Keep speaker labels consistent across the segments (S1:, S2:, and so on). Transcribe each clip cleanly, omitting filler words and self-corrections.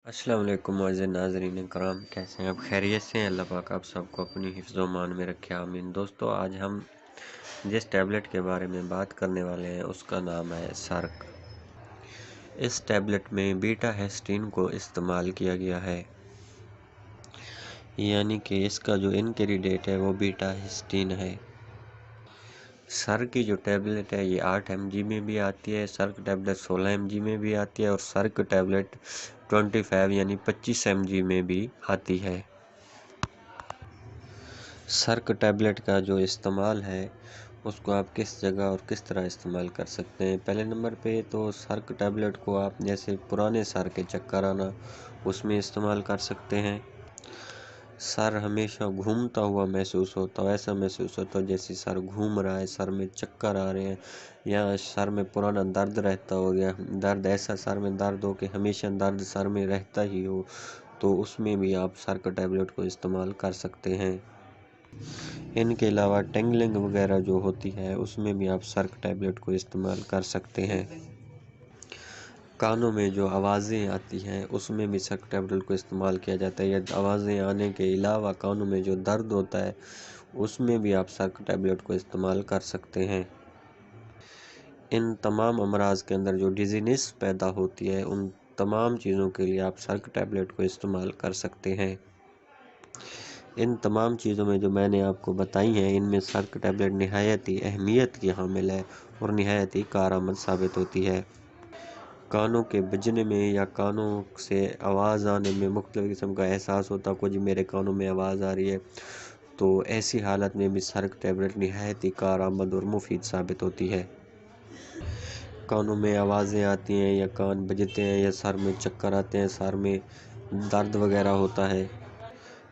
S1: अस्सलाम वालेकुम मुअज़्ज़िज़ नाज़रीन कराम, कैसे हैं आप? खैरियत से हैं? अल्लाह पाक आप सबको अपनी हिफ्ज़ व मान में रखे, आमीन। दोस्तों, आज हम जिस टैबलेट के बारे में बात करने वाले हैं उसका नाम है सर्क। इस टैबलेट में बीटा हेस्टीन को इस्तेमाल किया गया है, यानी कि इसका जो इंग्रेडिएंट है वो बीटा हेस्टीन है। सर्क की जो टैबलेट है ये 8 mg में भी आती है, सर्क टैबलेट 16 mg में भी आती है और सर्क टैबलेट 25 यानी 25 mg में भी आती है। सर्क टैबलेट का जो इस्तेमाल है उसको आप किस जगह और किस तरह इस्तेमाल कर सकते हैं। पहले नंबर पे तो सर्क टैबलेट को आप जैसे पुराने सर के चक्कर आना उसमें इस्तेमाल कर सकते हैं। सर हमेशा घूमता हुआ महसूस होता हो, ऐसा महसूस होता हो जैसे सर घूम रहा है, सर में चक्कर आ रहे हैं या सर में पुराना दर्द रहता हो या दर्द ऐसा सर में दर्द हो कि हमेशा दर्द सर में रहता ही हो, तो उसमें भी आप सर्क टैबलेट को इस्तेमाल कर सकते हैं। इनके अलावा टेंगलिंग वगैरह जो होती है उसमें भी आप सर्क टैबलेट को इस्तेमाल कर सकते हैं। कानों में जो आवाज़ें आती हैं उसमें भी सर्क टैबलेट को इस्तेमाल किया जाता है, या आवाज़ें आने के अलावा कानों में जो दर्द होता है उसमें भी आप सर्क टैबलेट को इस्तेमाल कर सकते हैं। इन तमाम अमराज के अंदर जो डिजीनेस पैदा होती है उन तमाम चीज़ों के लिए आप सर्क टैबलेट को इस्तेमाल कर सकते हैं। इन तमाम चीज़ों में जो मैंने आपको बताई हैं इनमें सर्क टैबलेट निहायत ही अहमियत की हामिल है और निहायत ही कारआमद साबित होती है। कानों के बजने में या कानों से आवाज़ आने में मुख्तलिफ़ किस्म का एहसास होता है, कुछ मेरे कानों में आवाज़ आ रही है, तो ऐसी हालत में भी सर्क टैबलेट निहायत ही कारआमद और मुफीद साबित होती है। कानों में आवाज़ें आती हैं या कान बजते हैं या सर में चक्कर आते हैं, सर में दर्द वगैरह होता है,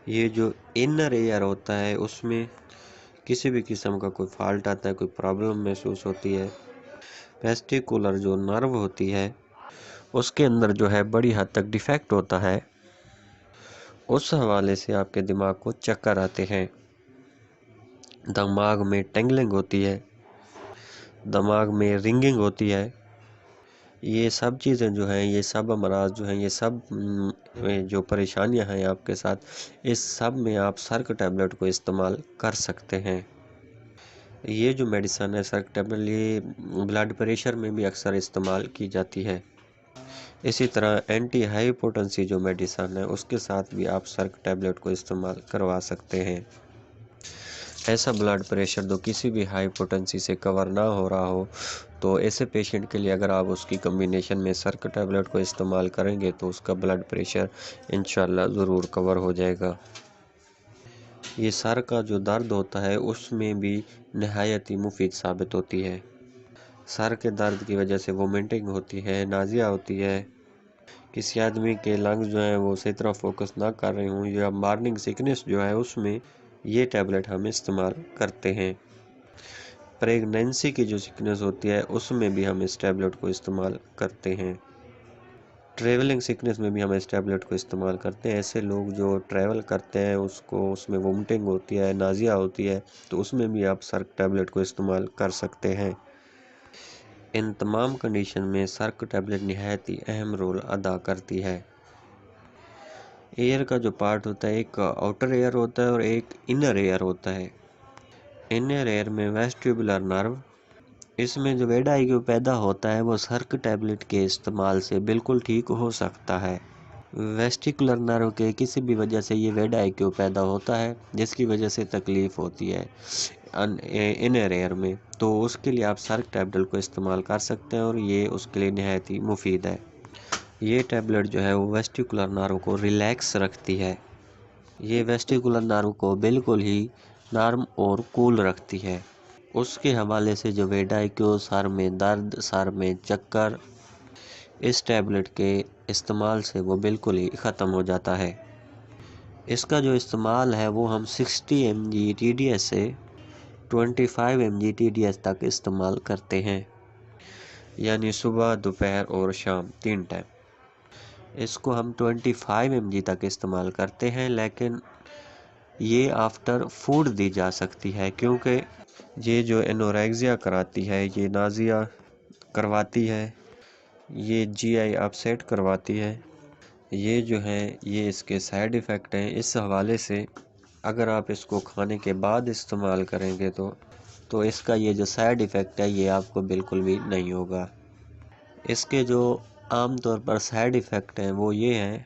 S1: ये जो इनर एयर होता है उसमें किसी भी किस्म का कोई फॉल्ट आता है, कोई प्रॉब्लम महसूस होती है, वेस्टिकुलर जो नर्व होती है उसके अंदर जो है बड़ी हद तक डिफेक्ट होता है, उस हवाले से आपके दिमाग को चक्कर आते हैं, दिमाग में टेंगलिंग होती है, दिमाग में रिंगिंग होती है, ये सब चीज़ें जो हैं, ये सब अमराज जो हैं, ये सब जो परेशानियां हैं आपके साथ, इस सब में आप सर्क टैबलेट को इस्तेमाल कर सकते हैं। ये जो मेडिसन है सर्क टैबलेट, ये ब्लड प्रेशर में भी अक्सर इस्तेमाल की जाती है। इसी तरह एंटी हाइपोटेंसी जो मेडिसन है उसके साथ भी आप सर्क टैबलेट को इस्तेमाल करवा सकते हैं। ऐसा ब्लड प्रेशर जो किसी भी हाइपोटेंसी से कवर ना हो रहा हो, तो ऐसे पेशेंट के लिए अगर आप उसकी कम्बिनेशन में सर्क टैबलेट को इस्तेमाल करेंगे तो उसका ब्लड प्रेशर इंशाल्लाह ज़रूर कवर हो जाएगा। ये सर का जो दर्द होता है उसमें भी नहायत ही मुफीद साबित होती है। सर के दर्द की वजह से वोमिटिंग होती है, नाज़िया होती है, किसी आदमी के लंग्स जो है वो सही तरह फोकस ना कर रहे हों, या मॉर्निंग सिकनेस जो है उसमें ये टैबलेट हम इस्तेमाल करते हैं। प्रेगनेंसी की जो सिकनेस होती है उसमें भी हम इस टैबलेट को इस्तेमाल करते हैं। ट्रैवलिंग सिकनेस में भी हम इस टैबलेट को इस्तेमाल करते हैं। ऐसे लोग जो ट्रैवल करते हैं उसको उसमें वोमिटिंग होती है, नाज़िया होती है, तो उसमें भी आप सर्क टैबलेट को इस्तेमाल कर सकते हैं। इन तमाम कंडीशन में सर्क टैबलेट निहायत ही अहम रोल अदा करती है। एयर का जो पार्ट होता है, एक आउटर एयर होता है और एक इनर एयर होता है। इनर एयर में वेस्टिबुलर नर्व, इसमें जो वेड आईक्यू पैदा होता है वो सर्क टैबलेट के इस्तेमाल से बिल्कुल ठीक हो सकता है। वेस्टिकुलर नर्व के किसी भी वजह से ये वेड आईक्यू पैदा होता है जिसकी वजह से तकलीफ़ होती है इनर एयर में, तो उसके लिए आप सर्क टैबलेट को इस्तेमाल कर सकते हैं और ये उसके लिए नहायत ही मुफीद है। ये टैबलेट जो है वो वेस्टिकुलर नर्व को रिलैक्स रखती है, ये वेस्टिकुलर नर्व को बिल्कुल ही नर्म और कूल रखती है। उसके हवाले से जो वेडाइक्यू, सर में दर्द, सर में चक्कर, इस टैबलेट के इस्तेमाल से वो बिल्कुल ही ख़त्म हो जाता है। इसका जो इस्तेमाल है वो हम 60 mg TDS से 25 mg TDS तक इस्तेमाल करते हैं, यानी सुबह, दोपहर और शाम 3 टाइम। इसको हम 25 mg तक इस्तेमाल करते हैं, लेकिन ये आफ्टर फूड दी जा सकती है क्योंकि ये जो एनोरेक्सिया कराती है, ये नाज़िया करवाती है, ये GI अपसेट करवाती है, یہ جو ہیں یہ اس کے سائیڈ ایفیکٹ ہیں۔ اس حوالے سے اگر آپ اس کو کھانے کے بعد استعمال کریں گے تو اس کا یہ جو سائیڈ ایفیکٹ ہے یہ آپ کو بالکل بھی نہیں ہوگا۔ اس کے جو عام طور پر سائیڈ ایفیکٹ ہیں وہ یہ ہیں،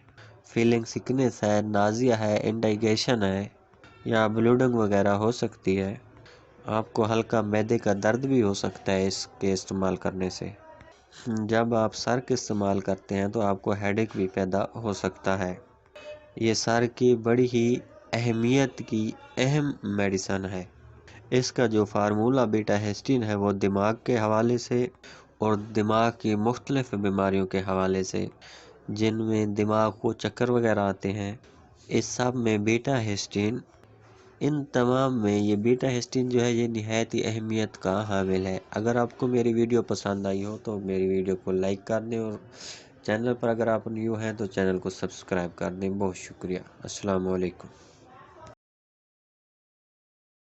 S1: فیلنگ سکنس ہے، نازیہ ہے، انڈائجیشن ہے یا بلیڈنگ وغیرہ ہو سکتی ہے۔ آپ کو ہلکا معدے کا درد بھی ہو سکتا ہے اس کے استعمال کرنے سے۔ جب آپ سرک استعمال کرتے ہیں تو آپ کو ہیڈیک بھی پیدا ہو سکتا ہے۔ یہ سر کی بڑی ہی اہمیت کی اہم میڈیسن ہے۔ اس کا جو فارمولہ بیٹا ہیسٹین ہے وہ دماغ کے حوالے سے اور دماغ کی مختلف بیماریوں کے حوالے سے، جن میں دماغ کو چکر وغیرہ آتے ہیں، اس سب میں بیٹا ہیسٹین، ان تمام میں یہ بیٹا ہیسٹین جو ہے یہ نہایت ہی اہمیت کا حامل ہے۔ اگر آپ کو میری ویڈیو پسند آئی ہو تو میری ویڈیو کو لائک کر دیں، اور چینل پر اگر آپ نیو ہیں تو چینل کو سبسکرائب کر دیں۔ بہت شکریہ۔ السلام علیکم۔